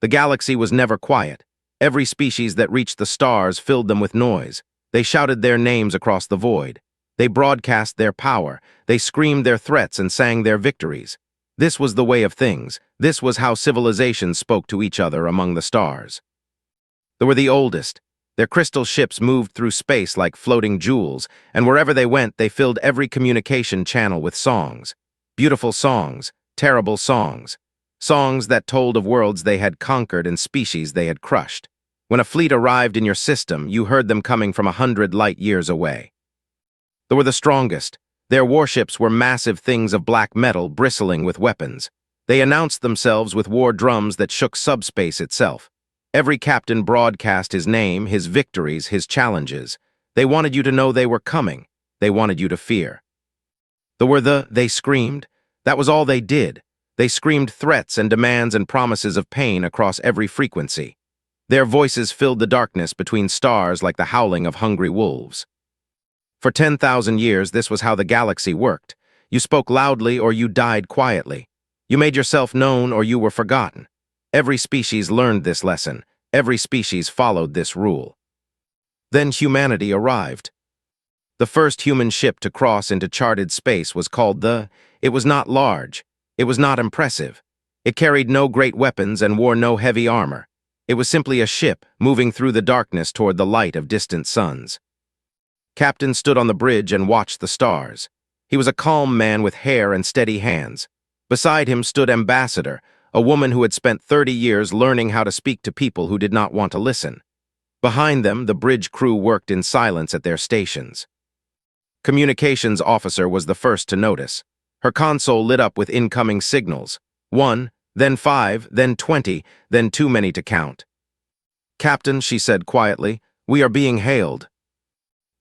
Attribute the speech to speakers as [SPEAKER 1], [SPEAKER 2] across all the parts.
[SPEAKER 1] The galaxy was never quiet. Every species that reached the stars filled them with noise. They shouted their names across the void. They broadcast their power. They screamed their threats and sang their victories. This was the way of things. This was how civilizations spoke to each other among the stars. They were the oldest. Their crystal ships moved through space like floating jewels, and wherever they went, they filled every communication channel with songs. Beautiful songs, terrible songs. Songs that told of worlds they had conquered and species they had crushed. When a fleet arrived in your system, you heard them coming from 100 light years away. They were the strongest. Their warships were massive things of black metal bristling with weapons. They announced themselves with war drums that shook subspace itself. Every captain broadcast his name, his victories, his challenges. They wanted you to know they were coming. They wanted you to fear. They screamed. That was all they did. They screamed threats and demands and promises of pain across every frequency. Their voices filled the darkness between stars like the howling of hungry wolves. For 10,000 years, this was how the galaxy worked. You spoke loudly or you died quietly. You made yourself known or you were forgotten. Every species learned this lesson. Every species followed this rule. Then humanity arrived. The first human ship to cross into charted space was called It was not large. It was not impressive. It carried no great weapons and wore no heavy armor. It was simply a ship moving through the darkness toward the light of distant suns. Captain stood on the bridge and watched the stars. He was a calm man with hair and steady hands. Beside him stood Ambassador, a woman who had spent 30 years learning how to speak to people who did not want to listen. Behind them, the bridge crew worked in silence at their stations. Communications officer was the first to notice. Her console lit up with incoming signals. 1, then 5, then 20, then too many to count. "Captain," she said quietly, "we are being hailed."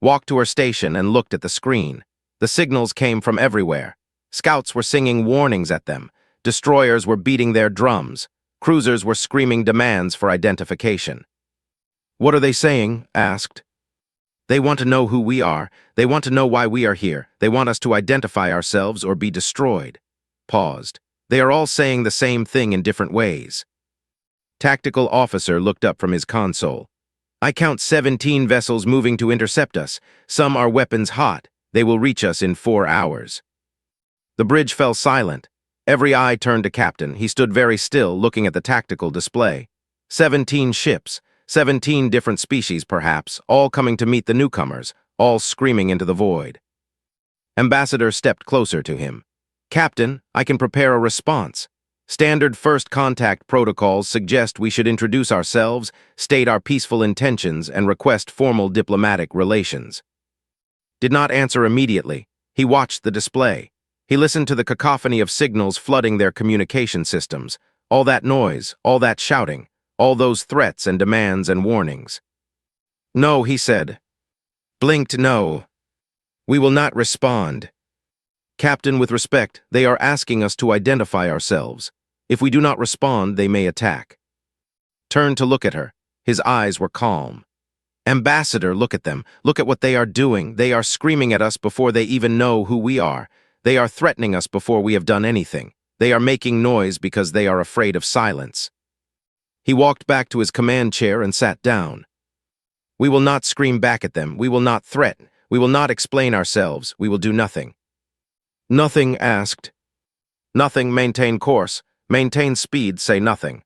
[SPEAKER 1] Walked to her station and looked at the screen. The signals came from everywhere. Scouts were singing warnings at them. Destroyers were beating their drums. Cruisers were screaming demands for identification. "What are they saying?" asked. "They want to know who we are. They want to know why we are here. They want us to identify ourselves or be destroyed." Paused. "They are all saying the same thing in different ways." Tactical officer looked up from his console. "I count 17 vessels moving to intercept us. Some are weapons hot. They will reach us in 4 hours." The bridge fell silent. Every eye turned to Captain. He stood very still, looking at the tactical display. 17 ships, 17 different species perhaps, all coming to meet the newcomers, all screaming into the void. Ambassador stepped closer to him. "Captain, I can prepare a response. Standard first contact protocols suggest we should introduce ourselves, state our peaceful intentions, and request formal diplomatic relations." Did not answer immediately. He watched the display. He listened to the cacophony of signals flooding their communication systems. All that noise, all that shouting, all those threats and demands and warnings. "No," he said. Blinked, "No. We will not respond. Captain, with respect, they are asking us to identify ourselves. If we do not respond, they may attack." Turned to look at her. His eyes were calm. "Ambassador, look at them. Look at what they are doing. They are screaming at us before they even know who we are. They are threatening us before we have done anything. They are making noise because they are afraid of silence." He walked back to his command chair and sat down. "We will not scream back at them. We will not threaten. We will not explain ourselves. We will do nothing." "Nothing," asked. "Nothing, maintain course. Maintain speed, say nothing."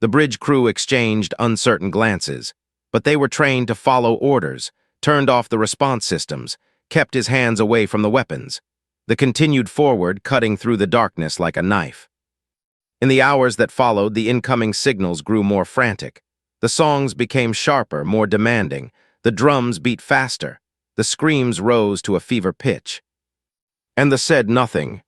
[SPEAKER 1] The bridge crew exchanged uncertain glances, but they were trained to follow orders, turned off the response systems, kept his hands away from the weapons. They continued forward, cutting through the darkness like a knife. In the hours that followed, the incoming signals grew more frantic. The songs became sharper, more demanding. The drums beat faster. The screams rose to a fever pitch. And the said nothing.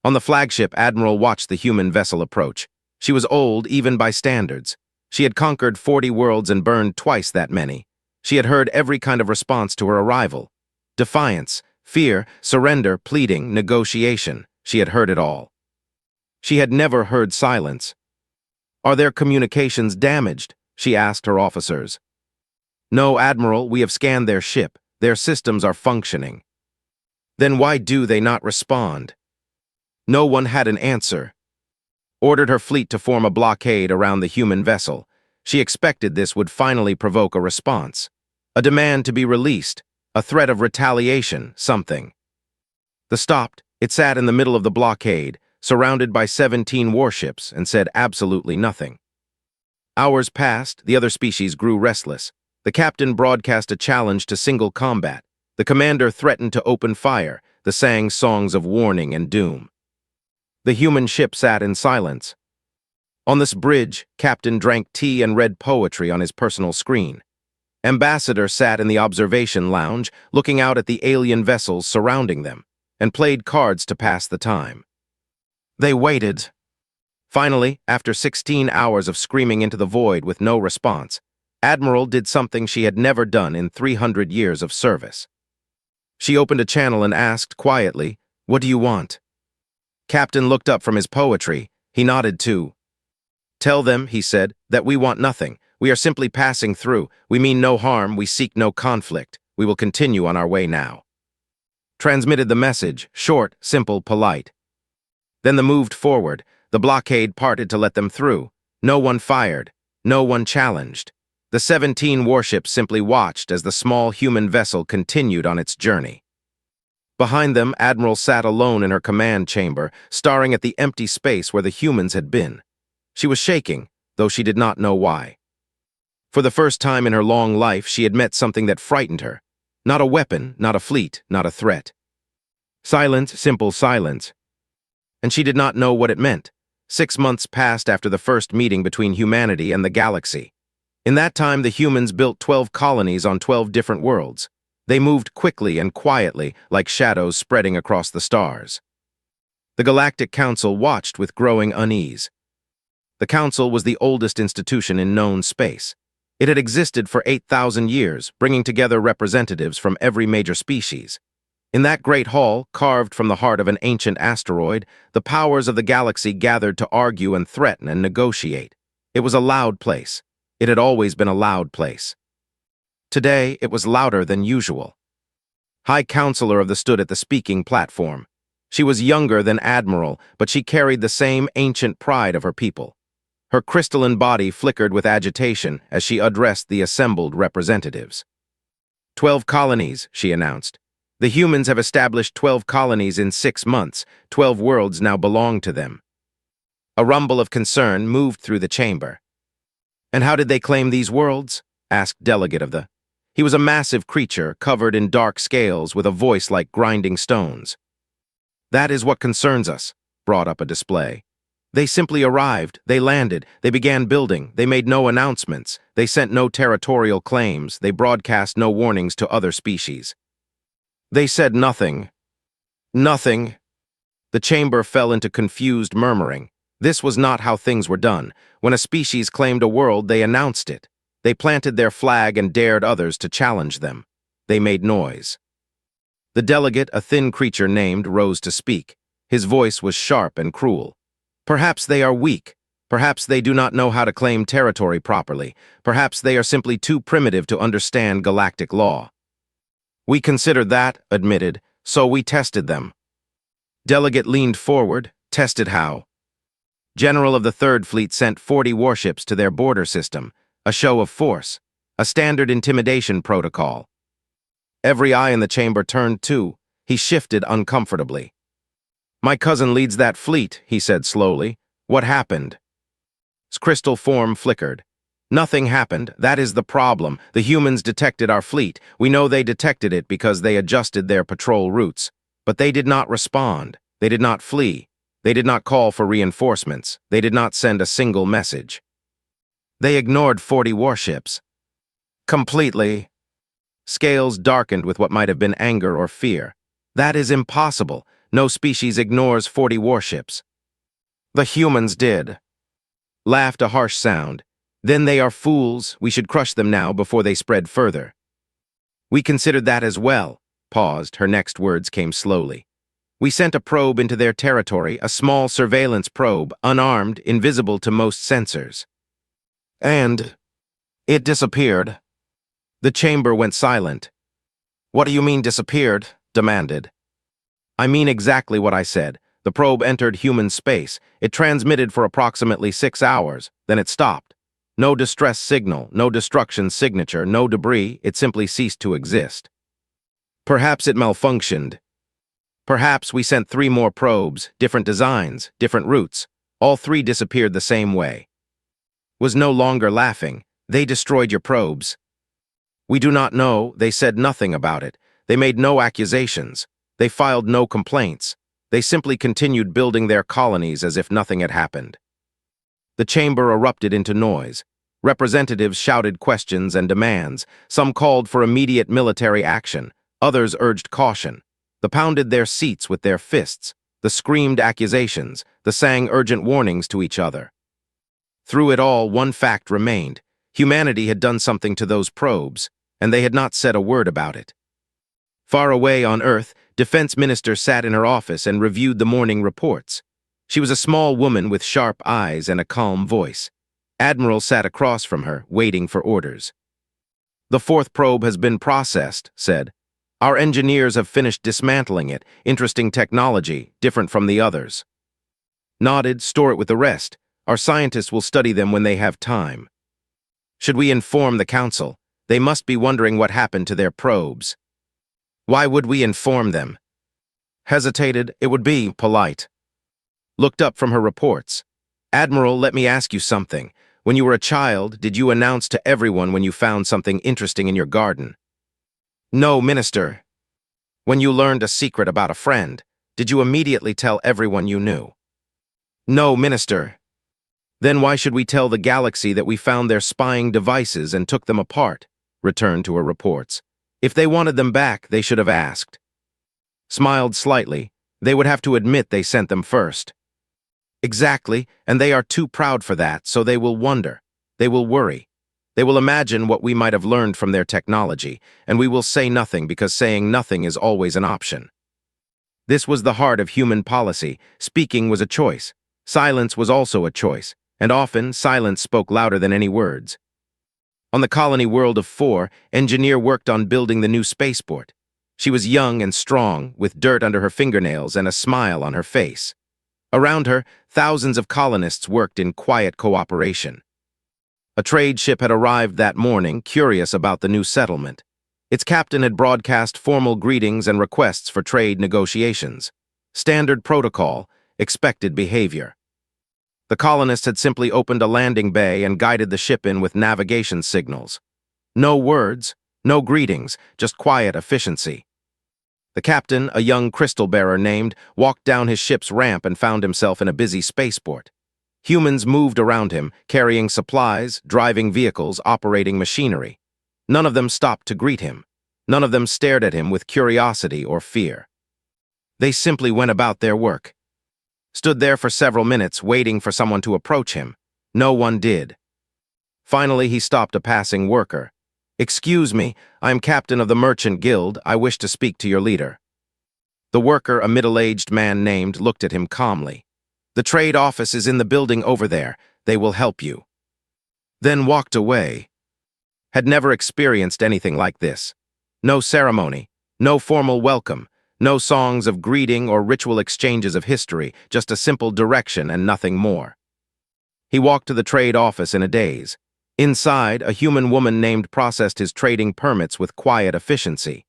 [SPEAKER 1] On the flagship, Admiral watched the human vessel approach. She was old, even by standards. She had conquered 40 worlds and burned twice that many. She had heard every kind of response to her arrival. Defiance, fear, surrender, pleading, negotiation. She had heard it all. She had never heard silence. "Are their communications damaged?" she asked her officers. "No, Admiral, we have scanned their ship. Their systems are functioning." "Then why do they not respond?" No one had an answer. ordered her fleet to form a blockade around the human vessel. She expected this would finally provoke a response. A demand to be released, a threat of retaliation, something. The stopped. It sat in the middle of the blockade, surrounded by 17 warships, and said absolutely nothing. Hours passed, the other species grew restless. The captain broadcast a challenge to single combat. The commander threatened to open fire. They sang songs of warning and doom. The human ship sat in silence. On this bridge, Captain drank tea and read poetry on his personal screen. Ambassador sat in the observation lounge, looking out at the alien vessels surrounding them, and played cards to pass the time. They waited. Finally, after 16 hours of screaming into the void with no response, Admiral did something she had never done in 300 years of service. She opened a channel and asked quietly, "What do you want?" Captain looked up from his poetry. He nodded too. "Tell them," he said, "that we want nothing. We are simply passing through. We mean no harm. We seek no conflict. We will continue on our way now." Transmitted the message, short, simple, polite. Then they moved forward. The blockade parted to let them through. No one fired. No one challenged. The 17 warships simply watched as the small human vessel continued on its journey. Behind them, Admiral sat alone in her command chamber, staring at the empty space where the humans had been. She was shaking, though she did not know why. For the first time in her long life, she had met something that frightened her. Not a weapon, not a fleet, not a threat. Silence, simple silence. And she did not know what it meant. 6 months passed after the first meeting between humanity and the galaxy. In that time, the humans built 12 colonies on 12 different worlds. They moved quickly and quietly, like shadows spreading across the stars. The Galactic Council watched with growing unease. The Council was the oldest institution in known space. It had existed for 8,000 years, bringing together representatives from every major species. In that great hall, carved from the heart of an ancient asteroid, the powers of the galaxy gathered to argue and threaten and negotiate. It was a loud place. It had always been a loud place. Today, it was louder than usual. High Counselor of the stood at the speaking platform. She was younger than Admiral, but she carried the same ancient pride of her people. Her crystalline body flickered with agitation as she addressed the assembled representatives. 12 colonies, she announced. The humans have established 12 colonies in 6 months. 12 worlds now belong to them. A rumble of concern moved through the chamber. "And how did they claim these worlds?" asked Delegate of the. He was a massive creature, covered in dark scales with a voice like grinding stones. "That is what concerns us," brought up a display. "They simply arrived, they landed, they began building, they made no announcements, they sent no territorial claims, they broadcast no warnings to other species. They said nothing. Nothing." The chamber fell into confused murmuring. This was not how things were done. When a species claimed a world, they announced it. They planted their flag and dared others to challenge them. They made noise. The delegate, a thin creature named, rose to speak. His voice was sharp and cruel. "Perhaps they are weak. Perhaps they do not know how to claim territory properly. Perhaps they are simply too primitive to understand galactic law." "We considered that," admitted, "so we tested them." Delegate leaned forward. "Tested how?" "General of the Third Fleet sent 40 warships to their border system. A show of force. A standard intimidation protocol." Every eye in the chamber turned too. He shifted uncomfortably. "My cousin leads that fleet," he said slowly. "What happened?" His crystal form flickered. "Nothing happened. That is the problem. The humans detected our fleet. We know they detected it because they adjusted their patrol routes. But they did not respond. They did not flee. They did not call for reinforcements. They did not send a single message. They ignored 40 warships. Completely." Scales darkened with what might have been anger or fear. "That is impossible. No species ignores 40 warships." "The humans did." Laughed a harsh sound. "Then they are fools. We should crush them now before they spread further." "We considered that as well." Paused. Her next words came slowly. "We sent a probe into their territory, a small surveillance probe, unarmed, invisible to most sensors. And it disappeared." The chamber went silent. "What do you mean disappeared?" demanded. "I mean exactly what I said. The probe entered human space. It transmitted for approximately 6 hours, then it stopped. No distress signal, no destruction signature, no debris, it simply ceased to exist. Perhaps it malfunctioned. Perhaps we sent 3 more probes, different designs, different routes. All 3 disappeared the same way. Was no longer laughing. They destroyed your probes. We do not know. They said nothing about it. They made no accusations. They filed no complaints. They simply continued building their colonies as if nothing had happened. The chamber erupted into noise. Representatives shouted questions and demands. Some called for immediate military action. Others urged caution. They pounded their seats with their fists. They screamed accusations. They sang urgent warnings to each other. Through it all, one fact remained. Humanity had done something to those probes, and they had not said a word about it. Far away on Earth, Defense Minister sat in her office and reviewed the morning reports. She was a small woman with sharp eyes and a calm voice. Admiral sat across from her, waiting for orders. "The 4th probe has been processed," said. "Our engineers have finished dismantling it. Interesting technology, different from the others." Nodded, "Store it with the rest. Our scientists will study them when they have time." "Should we inform the Council? They must be wondering what happened to their probes." "Why would we inform them?" Hesitated. "It would be polite." Looked up from her reports. "Admiral, let me ask you something. When you were a child, did you announce to everyone when you found something interesting in your garden?" "No, Minister." "When you learned a secret about a friend, did you immediately tell everyone you knew?" "No, Minister." "Then why should we tell the galaxy that we found their spying devices and took them apart?" Returned to her reports. "If they wanted them back, they should have asked." Smiled slightly. "They would have to admit they sent them first." "Exactly, and they are too proud for that, so they will wonder. They will worry. They will imagine what we might have learned from their technology, and we will say nothing because saying nothing is always an option." This was the heart of human policy. Speaking was a choice. Silence was also a choice, and often silence spoke louder than any words. On the colony world of 4, Engineer worked on building the new spaceport. She was young and strong, with dirt under her fingernails and a smile on her face. Around her, thousands of colonists worked in quiet cooperation. A trade ship had arrived that morning, curious about the new settlement. Its captain had broadcast formal greetings and requests for trade negotiations. Standard protocol, expected behavior. The colonists had simply opened a landing bay and guided the ship in with navigation signals. No words, no greetings, just quiet efficiency. The captain, a young crystal bearer named, walked down his ship's ramp and found himself in a busy spaceport. Humans moved around him, carrying supplies, driving vehicles, operating machinery. None of them stopped to greet him. None of them stared at him with curiosity or fear. They simply went about their work. Stood there for several minutes, waiting for someone to approach him. No one did. Finally, he stopped a passing worker. "Excuse me, I am captain of the Merchant Guild. I wish to speak to your leader." The worker, a middle-aged man named, looked at him calmly. "The trade office is in the building over there. They will help you." Then walked away. Had never experienced anything like this. No ceremony, no formal welcome, no songs of greeting or ritual exchanges of history, just a simple direction and nothing more. He walked to the trade office in a daze. Inside, a human woman named processed his trading permits with quiet efficiency.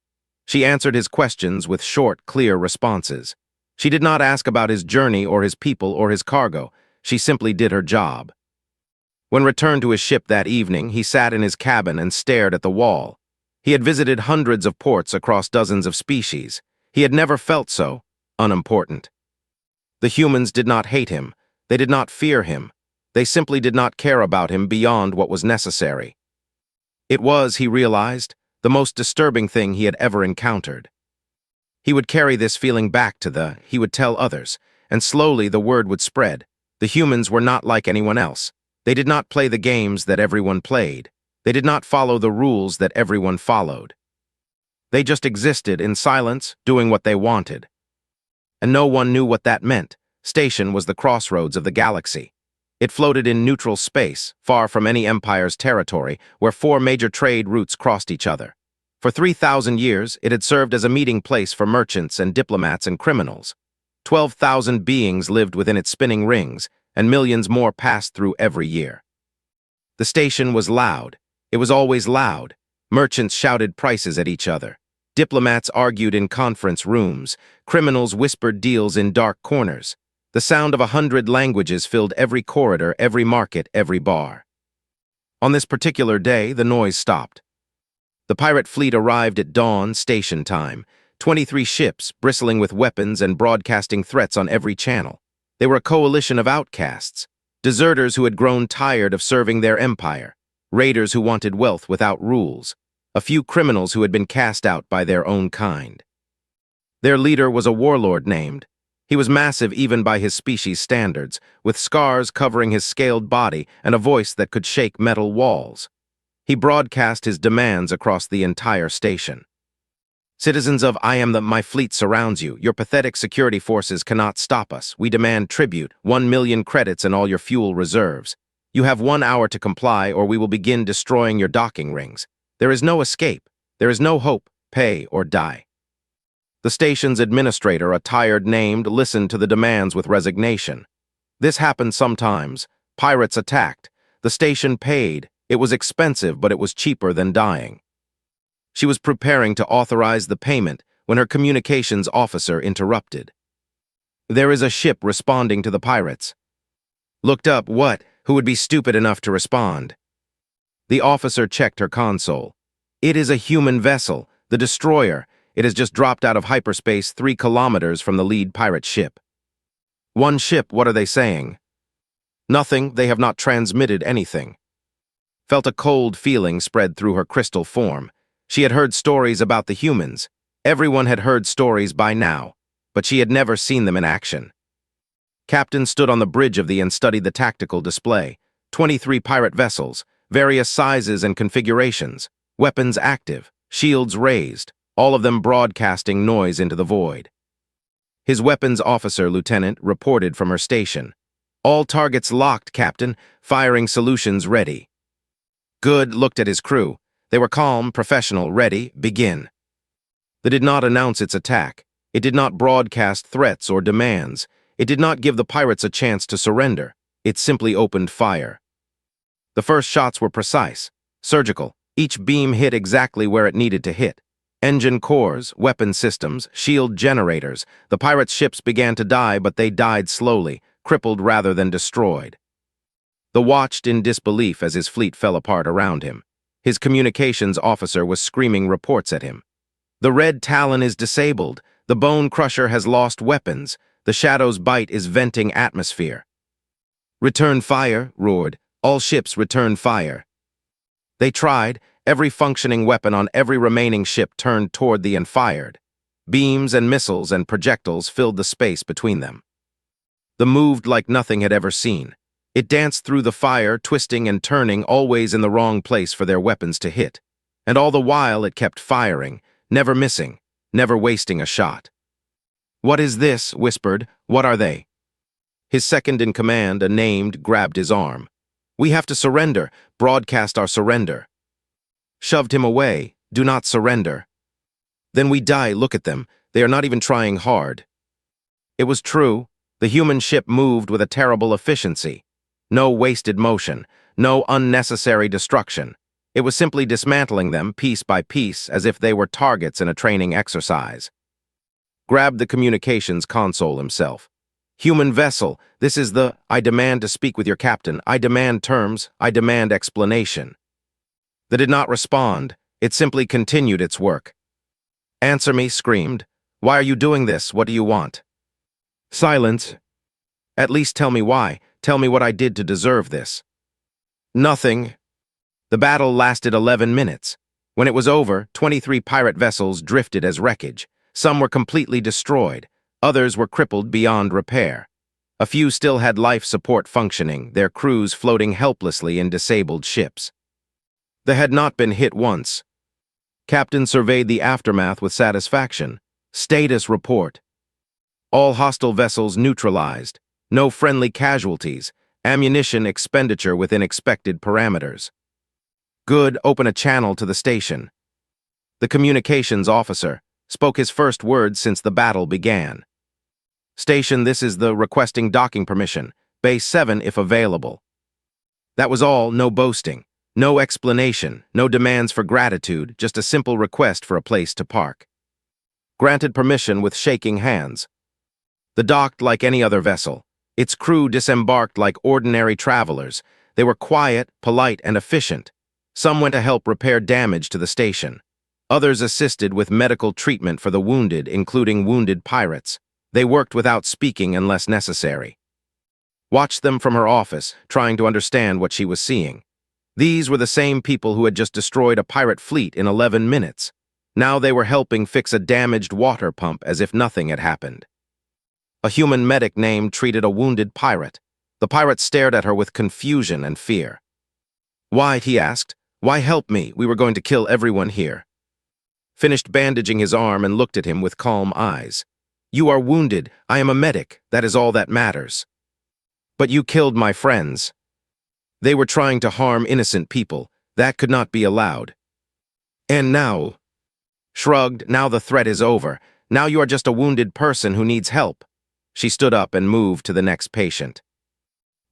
[SPEAKER 1] She answered his questions with short, clear responses. She did not ask about his journey or his people or his cargo. She simply did her job. When returned to his ship that evening, he sat in his cabin and stared at the wall. He had visited hundreds of ports across dozens of species. He had never felt so unimportant. The humans did not hate him. They did not fear him. They simply did not care about him beyond what was necessary. It was, he realized, the most disturbing thing he had ever encountered. He would carry this feeling back to he would tell others, and slowly the word would spread. The humans were not like anyone else. They did not play the games that everyone played. They did not follow the rules that everyone followed. They just existed in silence, doing what they wanted. And no one knew what that meant. Station was the crossroads of the galaxy. It floated in neutral space, far from any empire's territory, where 4 major trade routes crossed each other. For 3,000 years, it had served as a meeting place for merchants and diplomats and criminals. 12,000 beings lived within its spinning rings, and millions more passed through every year. The station was loud. It was always loud. Merchants shouted prices at each other. Diplomats argued in conference rooms. Criminals whispered deals in dark corners. The sound of 100 languages filled every corridor, every market, every bar. On this particular day, the noise stopped. The pirate fleet arrived at dawn, station time. 23 ships, bristling with weapons and broadcasting threats on every channel. They were a coalition of outcasts, deserters who had grown tired of serving their empire, raiders who wanted wealth without rules, a few criminals who had been cast out by their own kind. Their leader was a warlord named. He was massive even by his species' standards, with scars covering his scaled body and a voice that could shake metal walls. He broadcast his demands across the entire station. Citizens of my fleet surrounds you. Your pathetic security forces cannot stop us. We demand tribute, 1 million credits and all your fuel reserves. You have 1 hour to comply or we will begin destroying your docking rings. There is no escape. There is no hope. Pay or die. The station's administrator, a tired named, listened to the demands with resignation. This happened sometimes. Pirates attacked. The station paid. It was expensive, but it was cheaper than dying. She was preparing to authorize the payment when her communications officer interrupted. There is a ship responding to the pirates. Looked up what? Who would be stupid enough to respond? The officer checked her console. It is a human vessel, the destroyer. It has just dropped out of hyperspace 3 kilometers from the lead pirate ship. One ship, what are they saying? Nothing, they have not transmitted anything. Felt a cold feeling spread through her crystal form. She had heard stories about the humans. Everyone had heard stories by now, but she had never seen them in action. Captain stood on the bridge of the and studied the tactical display. 23 pirate vessels, various sizes and configurations, weapons active, shields raised, all of them broadcasting noise into the void. His weapons officer, Lieutenant, reported from her station. All targets locked, Captain. Firing solutions ready. Good looked at his crew. They were calm, professional, ready, begin. They did not announce its attack. It did not broadcast threats or demands. It did not give the pirates a chance to surrender. It simply opened fire. The first shots were precise, surgical. Each beam hit exactly where it needed to hit. Engine cores, weapon systems, shield generators. The pirates' ships began to die, but they died slowly, crippled rather than destroyed. The watched in disbelief as his fleet fell apart around him. His communications officer was screaming reports at him. The Red Talon is disabled. The Bone Crusher has lost weapons. The Shadow's Bite is venting atmosphere. Return fire, roared. All ships return fire. They tried. Every functioning weapon on every remaining ship turned toward the and fired. Beams and missiles and projectiles filled the space between them. The moved like nothing had ever seen. It danced through the fire, twisting and turning, always in the wrong place for their weapons to hit. And all the while it kept firing, never missing, never wasting a shot. What is this? Whispered. What are they? His second in command, a named, grabbed his arm. We have to surrender. Broadcast our surrender. Shoved him away. Do not surrender. Then we die. Look at them. They are not even trying hard. It was true. The human ship moved with a terrible efficiency. No wasted motion, no unnecessary destruction. It was simply dismantling them piece by piece as if they were targets in a training exercise. Grabbed the communications console himself. Human vessel, this is the, I demand to speak with your captain. I demand terms. I demand explanation. They did not respond. It simply continued its work. Answer me, screamed. Why are you doing this? What do you want? Silence. At least tell me why. Tell me what I did to deserve this. Nothing. The battle lasted 11 minutes. When it was over, 23 pirate vessels drifted as wreckage. Some were completely destroyed. Others were crippled beyond repair. A few still had life support functioning, their crews floating helplessly in disabled ships. They had not been hit once. Captain surveyed the aftermath with satisfaction. Status report. All hostile vessels neutralized. No friendly casualties. Ammunition expenditure within expected parameters. Good, open a channel to the station. The communications officer spoke his first words since the battle began. Station, this is the requesting docking permission. Base 7 if available. That was all, no boasting. No explanation, no demands for gratitude, just a simple request for a place to park. Granted permission with shaking hands. The docked like any other vessel. Its crew disembarked like ordinary travelers. They were quiet, polite, and efficient. Some went to help repair damage to the station. Others assisted with medical treatment for the wounded, including wounded pirates. They worked without speaking unless necessary. Watched them from her office, trying to understand what she was seeing. These were the same people who had just destroyed a pirate fleet in 11 minutes. Now they were helping fix a damaged water pump as if nothing had happened. A human medic named treated a wounded pirate. The pirate stared at her with confusion and fear. "Why?" he asked. "Why help me? We were going to kill everyone here." Finished bandaging his arm and looked at him with calm eyes. "You are wounded. I am a medic. That is all that matters." "But you killed my friends." "They were trying to harm innocent people. That could not be allowed." "And now?" Shrugged, "Now the threat is over. Now you are just a wounded person who needs help." She stood up and moved to the next patient.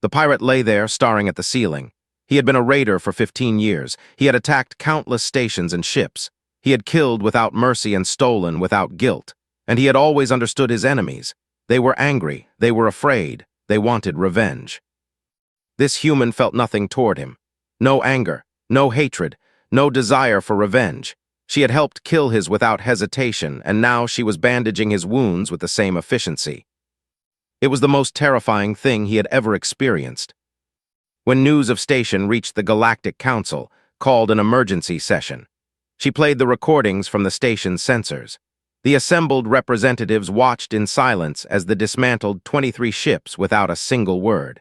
[SPEAKER 1] The pirate lay there, staring at the ceiling. He had been a raider for 15 years. He had attacked countless stations and ships. He had killed without mercy and stolen without guilt. And he had always understood his enemies. They were angry. They were afraid. They wanted revenge. This human felt nothing toward him. No anger, no hatred, no desire for revenge. She had helped kill his without hesitation, and now she was bandaging his wounds with the same efficiency. It was the most terrifying thing he had ever experienced. When news of station reached the Galactic Council, called an emergency session. She played the recordings from the station's sensors. The assembled representatives watched in silence as the dismantled 23 ships without a single word.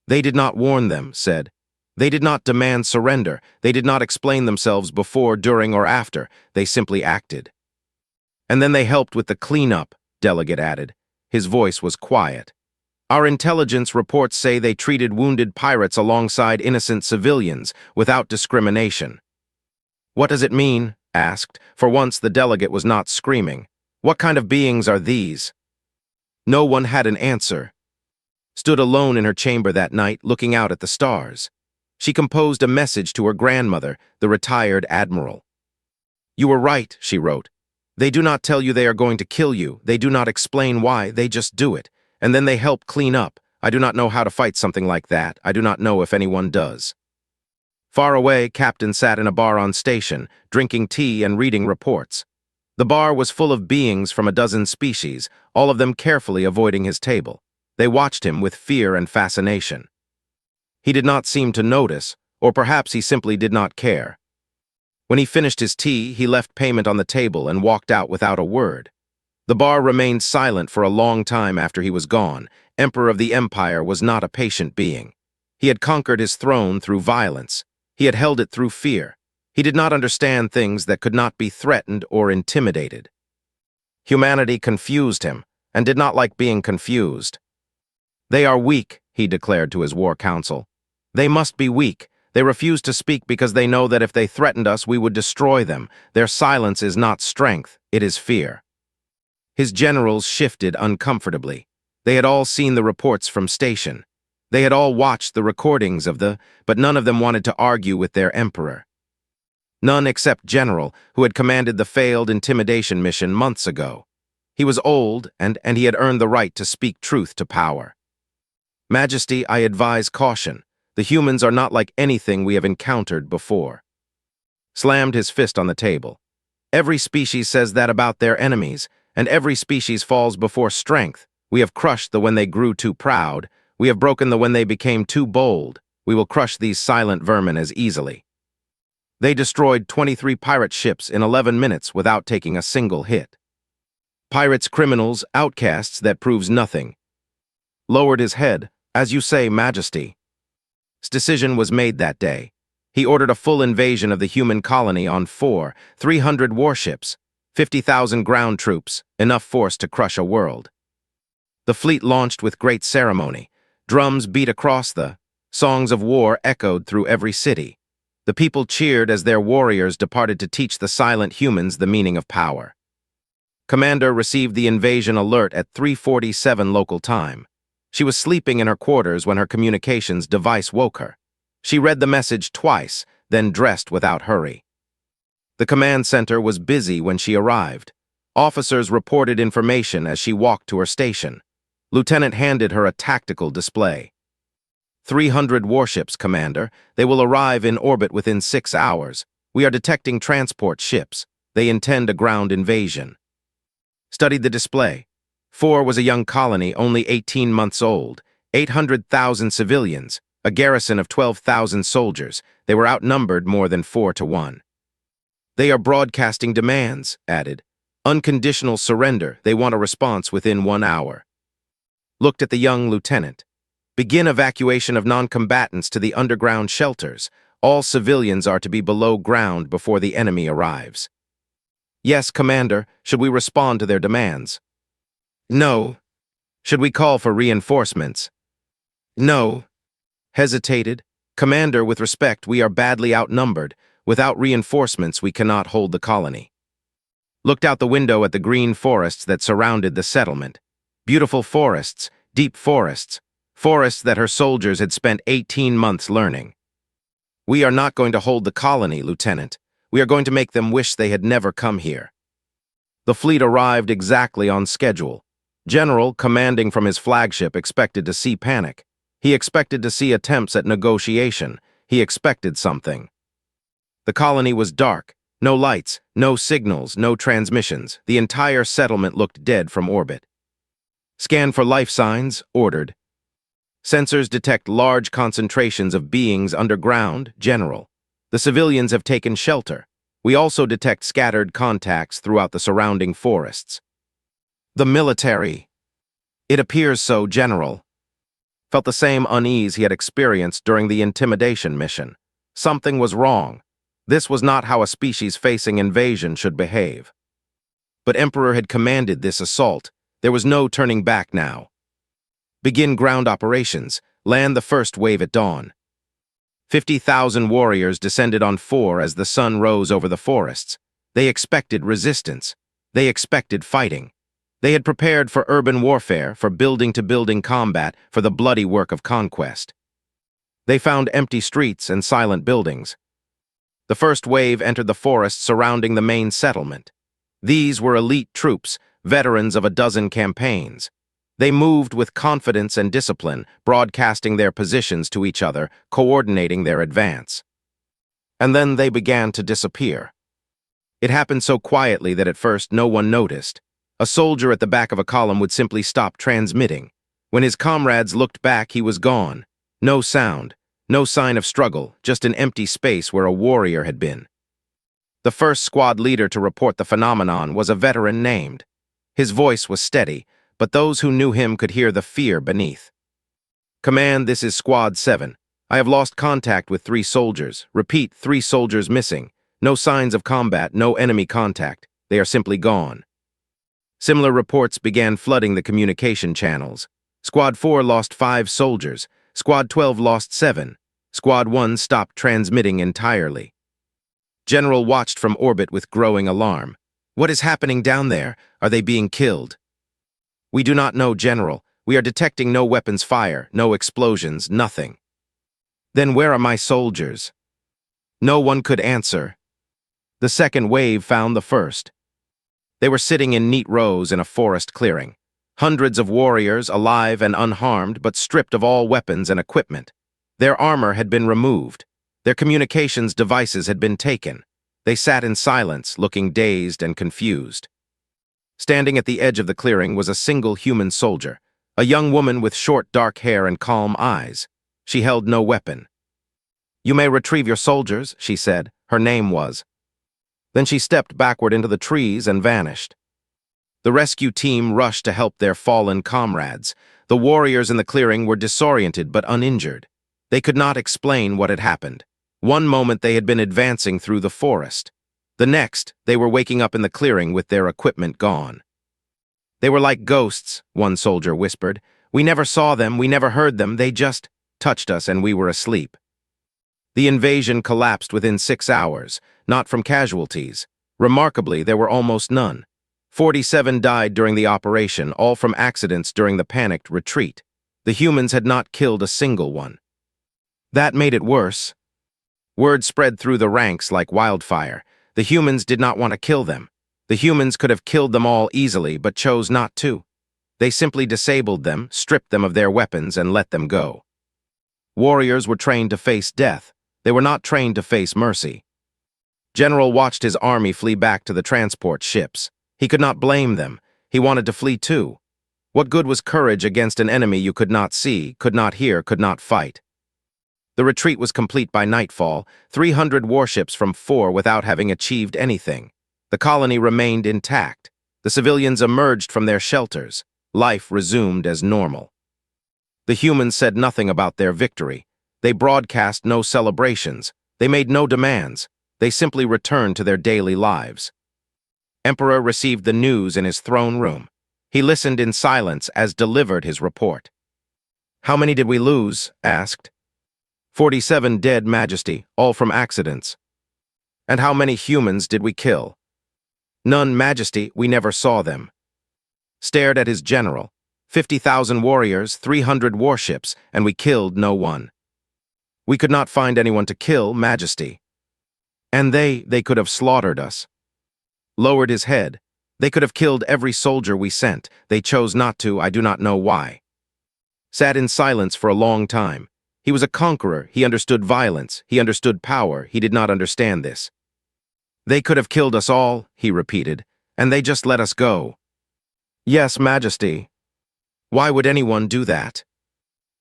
[SPEAKER 1] They did not warn them, said. They did not demand surrender. They did not explain themselves before, during, or after. They simply acted. And then they helped with the cleanup, Delegate added. His voice was quiet. Our intelligence reports say they treated wounded pirates alongside innocent civilians, without discrimination. What does it mean? Asked. For once the delegate was not screaming. What kind of beings are these? No one had an answer. Stood alone in her chamber that night, looking out at the stars. She composed a message to her grandmother, the retired admiral. You were right, she wrote. They do not tell you they are going to kill you. They do not explain why. They just do it. And then they help clean up. I do not know how to fight something like that. I do not know if anyone does. Far away, Captain sat in a bar on station, drinking tea and reading reports. The bar was full of beings from a dozen species, all of them carefully avoiding his table. They watched him with fear and fascination. He did not seem to notice, or perhaps he simply did not care. When he finished his tea, he left payment on the table and walked out without a word. The bar remained silent for a long time after he was gone. Emperor of the Empire was not a patient being. He had conquered his throne through violence. He had held it through fear. He did not understand things that could not be threatened or intimidated. Humanity confused him, and did not like being confused. They are weak, he declared to his war council. They must be weak. They refuse to speak because they know that if they threatened us, we would destroy them. Their silence is not strength, it is fear. His generals shifted uncomfortably. They had all seen the reports from station. They had all watched the recordings but none of them wanted to argue with their emperor. None except General, who had commanded the failed intimidation mission months ago. He was old, and he had earned the right to speak truth to power. Majesty, I advise caution. The humans are not like anything we have encountered before. Slammed his fist on the table. Every species says that about their enemies, and every species falls before strength. We have crushed the when they grew too proud. We have broken the when they became too bold. We will crush these silent vermin as easily. They destroyed 23 pirate ships in 11 minutes without taking a single hit. Pirates, criminals, outcasts, that proves nothing. Lowered his head. As you say, Majesty. His decision was made that day. He ordered a full invasion of the human colony on 300 warships, 50,000 ground troops, enough force to crush a world. The fleet launched with great ceremony. Drums beat across songs of war echoed through every city. The people cheered as their warriors departed to teach the silent humans the meaning of power. Commander received the invasion alert at 3:47 local time. She was sleeping in her quarters when her communications device woke her. She read the message twice, then dressed without hurry. The command center was busy when she arrived. Officers reported information as she walked to her station. Lieutenant handed her a tactical display. 300 warships, Commander. They will arrive in orbit within 6 hours. We are detecting transport ships. They intend a ground invasion. Studied the display. 4 was a young colony, only 18 months old. 800,000 civilians. A garrison of 12,000 soldiers. They were outnumbered more than 4 to 1. They are broadcasting demands, added. Unconditional surrender. They want a response within 1 hour. Looked at the young lieutenant. Begin evacuation of non-combatants to the underground shelters. All civilians are to be below ground before the enemy arrives. Yes, Commander. Should we respond to their demands? No. Should we call for reinforcements? No. Hesitated. Commander, with respect, we are badly outnumbered. Without reinforcements, we cannot hold the colony. Looked out the window at the green forests that surrounded the settlement. Beautiful forests, deep forests, forests that her soldiers had spent 18 months learning. We are not going to hold the colony, Lieutenant. We are going to make them wish they had never come here. The fleet arrived exactly on schedule. General, commanding from his flagship, expected to see panic. He expected to see attempts at negotiation. He expected something. The colony was dark. No lights, no signals, no transmissions. The entire settlement looked dead from orbit. Scan for life signs, ordered. Sensors detect large concentrations of beings underground, General. The civilians have taken shelter. We also detect scattered contacts throughout the surrounding forests. The military. It appears so, General. Felt the same unease he had experienced during the intimidation mission. Something was wrong. This was not how a species facing invasion should behave. But Emperor had commanded this assault. There was no turning back now. Begin ground operations. Land the first wave at dawn. 50,000 warriors descended on 4 as the sun rose over the forests. They expected resistance. They expected fighting. They had prepared for urban warfare, for building-to-building combat, for the bloody work of conquest. They found empty streets and silent buildings. The first wave entered the forest surrounding the main settlement. These were elite troops, veterans of a dozen campaigns. They moved with confidence and discipline, broadcasting their positions to each other, coordinating their advance. And then they began to disappear. It happened so quietly that at first no one noticed. A soldier at the back of a column would simply stop transmitting. When his comrades looked back, he was gone. No sound, no sign of struggle, just an empty space where a warrior had been. The first squad leader to report the phenomenon was a veteran named. His voice was steady, but those who knew him could hear the fear beneath. Command, this is Squad 7. I have lost contact with 3 soldiers. Repeat, 3 soldiers missing. No signs of combat, no enemy contact. They are simply gone. Similar reports began flooding the communication channels. Squad 4 lost 5 soldiers. Squad 12 lost 7. Squad 1 stopped transmitting entirely. General watched from orbit with growing alarm. What is happening down there? Are they being killed? We do not know, General. We are detecting no weapons fire, no explosions, nothing. Then where are my soldiers? No one could answer. The second wave found the first. They were sitting in neat rows in a forest clearing. Hundreds of warriors, alive and unharmed, but stripped of all weapons and equipment. Their armor had been removed. Their communications devices had been taken. They sat in silence, looking dazed and confused. Standing at the edge of the clearing was a single human soldier, a young woman with short dark hair and calm eyes. She held no weapon. "You may retrieve your soldiers," she said. Her name was. Then she stepped backward into the trees and vanished. The rescue team rushed to help their fallen comrades. The warriors in the clearing were disoriented but uninjured. They could not explain what had happened. One moment they had been advancing through the forest. The next, they were waking up in the clearing with their equipment gone. "They were like ghosts," one soldier whispered. "We never saw them, we never heard them, they just touched us and we were asleep." The invasion collapsed within 6 hours, not from casualties. Remarkably, there were almost none. 47 died during the operation, all from accidents during the panicked retreat. The humans had not killed a single one. That made it worse. Word spread through the ranks like wildfire. The humans did not want to kill them. The humans could have killed them all easily, but chose not to. They simply disabled them, stripped them of their weapons, and let them go. Warriors were trained to face death. They were not trained to face mercy. General watched his army flee back to the transport ships. He could not blame them. He wanted to flee too. What good was courage against an enemy you could not see, could not hear, could not fight? The retreat was complete by nightfall, 300 warships from 4 without having achieved anything. The colony remained intact. The civilians emerged from their shelters. Life resumed as normal. The humans said nothing about their victory. They broadcast no celebrations. They made no demands. They simply returned to their daily lives. Emperor received the news in his throne room. He listened in silence as delivered his report. "How many did we lose?" asked. 47 dead, Majesty, all from accidents." "And how many humans did we kill?" "None, Majesty, we never saw them." Stared at his general. 50,000 warriors, 300 warships, and we killed no one. "We could not find anyone to kill, Majesty." "And they could have slaughtered us." Lowered his head. "They could have killed every soldier we sent. They chose not to, I do not know why." Sat in silence for a long time. He was a conqueror, he understood violence, he understood power, he did not understand this. "They could have killed us all," he repeated, "and they just let us go." "Yes, Majesty." "Why would anyone do that?"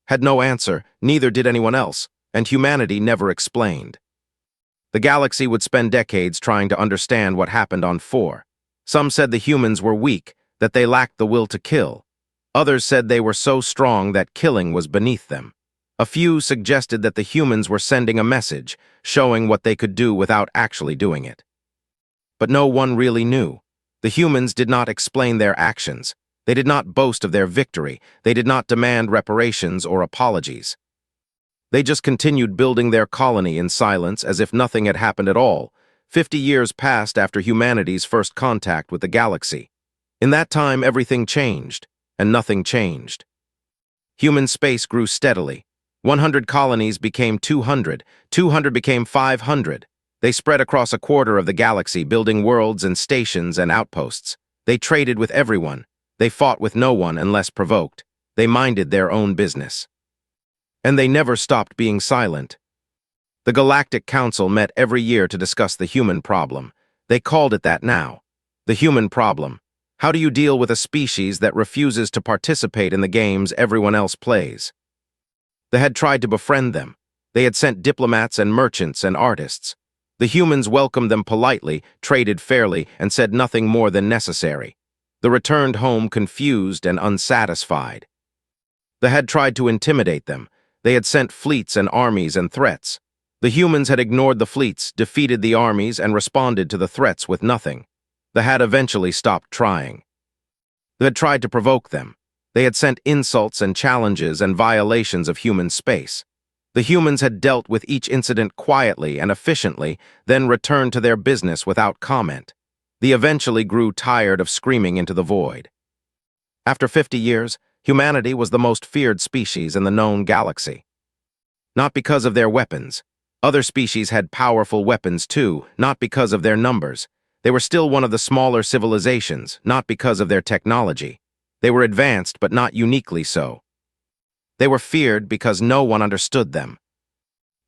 [SPEAKER 1] Had no answer, neither did anyone else, and humanity never explained. The galaxy would spend decades trying to understand what happened on 4. Some said the humans were weak, that they lacked the will to kill. Others said they were so strong that killing was beneath them. A few suggested that the humans were sending a message, showing what they could do without actually doing it. But no one really knew. The humans did not explain their actions. They did not boast of their victory. They did not demand reparations or apologies. They just continued building their colony in silence as if nothing had happened at all. 50 years passed after humanity's first contact with the galaxy. In that time, everything changed, and nothing changed. Human space grew steadily. 100 colonies became 200, 200 became 500. They spread across a quarter of the galaxy, building worlds and stations and outposts. They traded with everyone. They fought with no one unless provoked. They minded their own business. And they never stopped being silent. The Galactic Council met every year to discuss the human problem. They called it that now. The human problem. How do you deal with a species that refuses to participate in the games everyone else plays? They had tried to befriend them. They had sent diplomats and merchants and artists. The humans welcomed them politely, traded fairly, and said nothing more than necessary. They returned home confused and unsatisfied. They had tried to intimidate them. They had sent fleets and armies and threats. The humans had ignored the fleets, defeated the armies, and responded to the threats with nothing. They had eventually stopped trying. They had tried to provoke them. They had sent insults and challenges and violations of human space. The humans had dealt with each incident quietly and efficiently, then returned to their business without comment. They eventually grew tired of screaming into the void. After 50 years, humanity was the most feared species in the known galaxy. Not because of their weapons. Other species had powerful weapons too, not because of their numbers. They were still one of the smaller civilizations, not because of their technology. They were advanced, but not uniquely so. They were feared because no one understood them.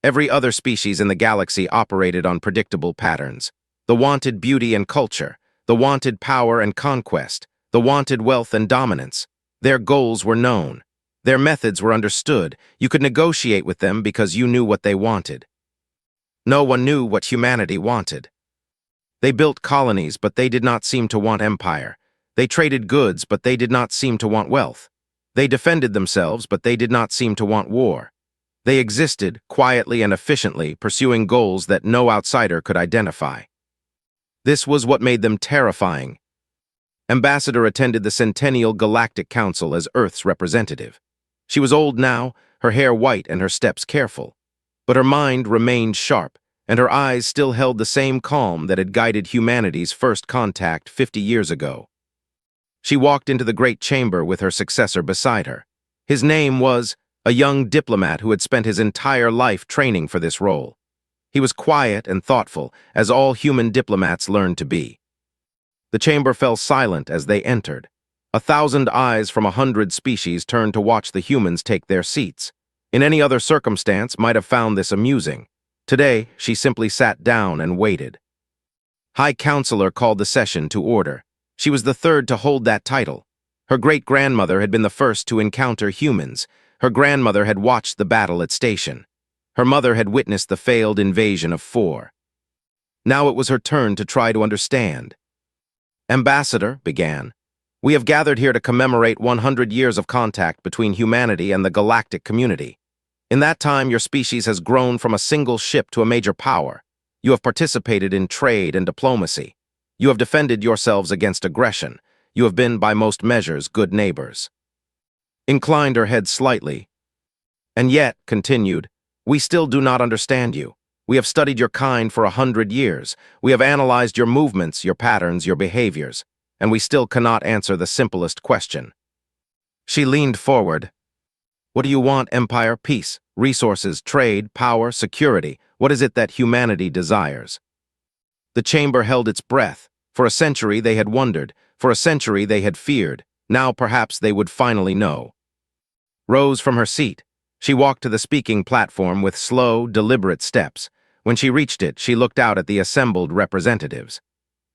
[SPEAKER 1] Every other species in the galaxy operated on predictable patterns. The wanted beauty and culture, the wanted power and conquest, the wanted wealth and dominance. Their goals were known. Their methods were understood. You could negotiate with them because you knew what they wanted. No one knew what humanity wanted. They built colonies, but they did not seem to want empire. They traded goods, but they did not seem to want wealth. They defended themselves, but they did not seem to want war. They existed, quietly and efficiently, pursuing goals that no outsider could identify. This was what made them terrifying. Ambassador attended the Centennial Galactic Council as Earth's representative. She was old now, her hair white and her steps careful. But her mind remained sharp, and her eyes still held the same calm that had guided humanity's first contact 50 years ago. She walked into the great chamber with her successor beside her. His name was a young diplomat who had spent his entire life training for this role. He was quiet and thoughtful, as all human diplomats learn to be. The chamber fell silent as they entered. 1,000 eyes from 100 species turned to watch the humans take their seats. In any other circumstance, might have found this amusing. Today, she simply sat down and waited. High Counselor called the session to order. She was the third to hold that title. Her great-grandmother had been the first to encounter humans. Her grandmother had watched the battle at Station. Her mother had witnessed the failed invasion of 4. Now it was her turn to try to understand. Ambassador began. We have gathered here to commemorate 100 years of contact between humanity and the galactic community. In that time, your species has grown from a single ship to a major power. You have participated in trade and diplomacy. You have defended yourselves against aggression. You have been, by most measures, good neighbors. Inclined her head slightly. And yet, continued, we still do not understand you. We have studied your kind for 100 years. We have analyzed your movements, your patterns, your behaviors, and we still cannot answer the simplest question. She leaned forward. What do you want, Empire? Peace, resources, trade, power, security. What is it that humanity desires? The chamber held its breath. For a century they had wondered. For a century they had feared. Now perhaps they would finally know. Rose from her seat. She walked to the speaking platform with slow, deliberate steps. When she reached it, she looked out at the assembled representatives.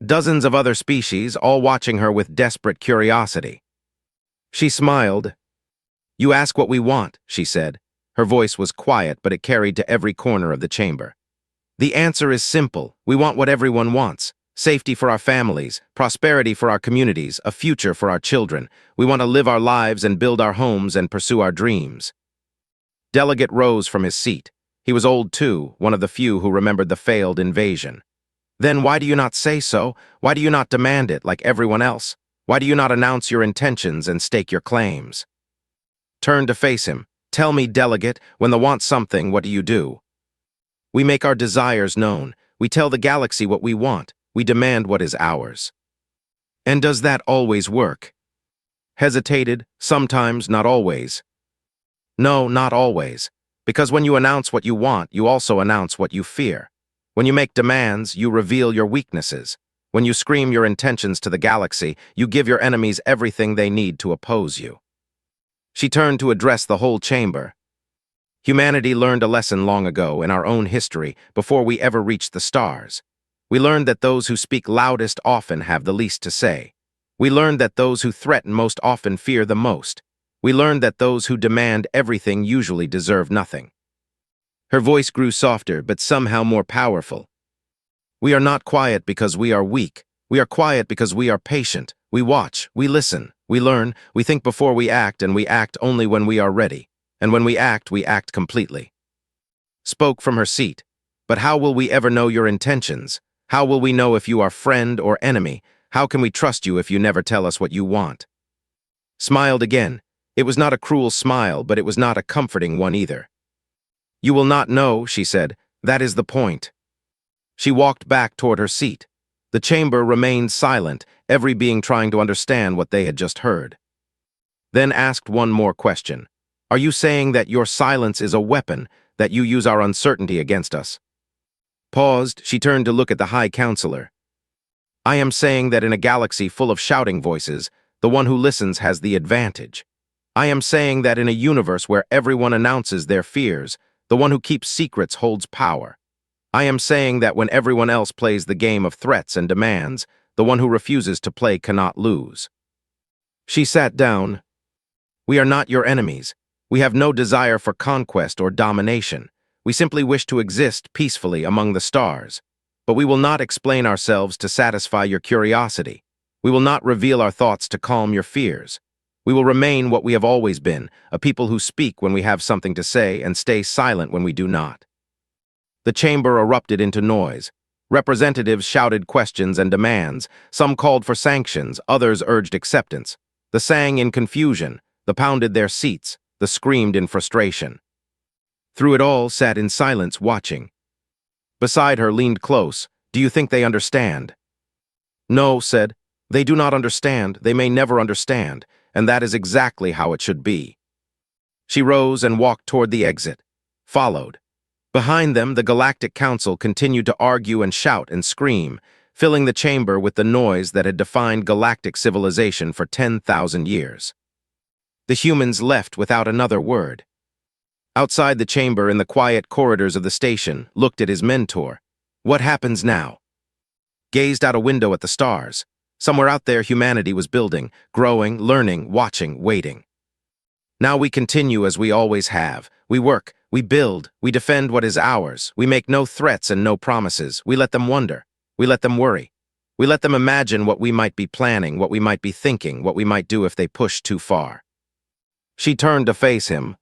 [SPEAKER 1] Dozens of other species, all watching her with desperate curiosity. She smiled. You ask what we want, she said. Her voice was quiet, but it carried to every corner of the chamber. The answer is simple. We want what everyone wants. Safety for our families, prosperity for our communities, a future for our children. We want to live our lives and build our homes and pursue our dreams. Delegate rose from his seat. He was old too, one of the few who remembered the failed invasion. Then why do you not say so? Why do you not demand it like everyone else? Why do you not announce your intentions and stake your claims? Turn to face him. Tell me, delegate, when they want something, what do you do? We make our desires known. We tell the galaxy what we want. We demand what is ours. And does that always work? Hesitated, sometimes, not always. No, not always. Because when you announce what you want, you also announce what you fear. When you make demands, you reveal your weaknesses. When you scream your intentions to the galaxy, you give your enemies everything they need to oppose you. She turned to address the whole chamber. Humanity learned a lesson long ago in our own history, before we ever reached the stars. We learned that those who speak loudest often have the least to say. We learned that those who threaten most often fear the most. We learned that those who demand everything usually deserve nothing. Her voice grew softer, but somehow more powerful. We are not quiet because we are weak. We are quiet because we are patient. We watch, we listen, we learn, we think before we act, and we act only when we are ready. And when we act completely. Spoke from her seat. But how will we ever know your intentions? How will we know if you are friend or enemy? How can we trust you if you never tell us what you want? Smiled again. It was not a cruel smile, but it was not a comforting one either. You will not know, she said. That is the point. She walked back toward her seat. The chamber remained silent, every being trying to understand what they had just heard. Then asked one more question. Are you saying that your silence is a weapon, that you use our uncertainty against us? Paused, she turned to look at the High Counselor. I am saying that in a galaxy full of shouting voices, the one who listens has the advantage. I am saying that in a universe where everyone announces their fears, the one who keeps secrets holds power. I am saying that when everyone else plays the game of threats and demands, the one who refuses to play cannot lose. She sat down. We are not your enemies. We have no desire for conquest or domination. We simply wish to exist peacefully among the stars. But we will not explain ourselves to satisfy your curiosity. We will not reveal our thoughts to calm your fears. We will remain what we have always been, a people who speak when we have something to say and stay silent when we do not. The chamber erupted into noise. Representatives shouted questions and demands. Some called for sanctions, others urged acceptance. The sang in confusion, the pounded their seats, the screamed in frustration. Through it all sat in silence watching. Beside her leaned close. Do you think they understand? No, said. They do not understand, they may never understand, and that is exactly how it should be. She rose and walked toward the exit, followed. Behind them, the Galactic Council continued to argue and shout and scream, filling the chamber with the noise that had defined galactic civilization for 10,000 years. The humans left without another word. Outside the chamber, in the quiet corridors of the station, looked at his mentor. What happens now? Gazed out a window at the stars. Somewhere out there, humanity was building, growing, learning, watching, waiting. Now we continue as we always have. We work, we build, we defend what is ours. We make no threats and no promises. We let them wonder. We let them worry. We let them imagine what we might be planning, what we might be thinking, what we might do if they push too far. She turned to face him.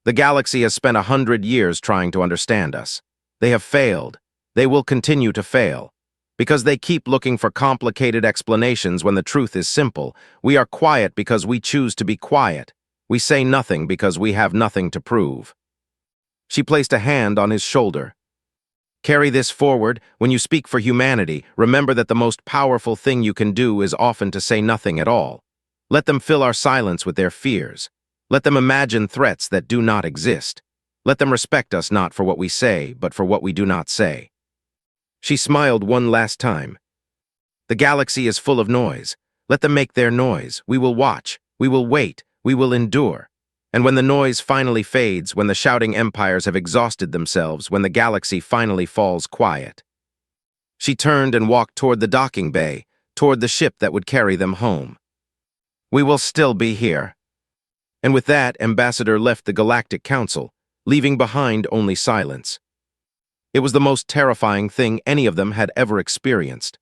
[SPEAKER 1] The galaxy has spent 100 years trying to understand us. They have failed. They will continue to fail. Because they keep looking for complicated explanations when the truth is simple. We are quiet because we choose to be quiet. We say nothing because we have nothing to prove. She placed a hand on his shoulder. Carry this forward. When you speak for humanity, remember that the most powerful thing you can do is often to say nothing at all. Let them fill our silence with their fears. Let them imagine threats that do not exist. Let them respect us not for what we say, but for what we do not say. She smiled one last time. The galaxy is full of noise. Let them make their noise. We will watch. We will wait. We will endure. And when the noise finally fades, when the shouting empires have exhausted themselves, when the galaxy finally falls quiet. She turned and walked toward the docking bay, toward the ship that would carry them home. We will still be here. And with that, Ambassador left the Galactic Council, leaving behind only silence. It was the most terrifying thing any of them had ever experienced.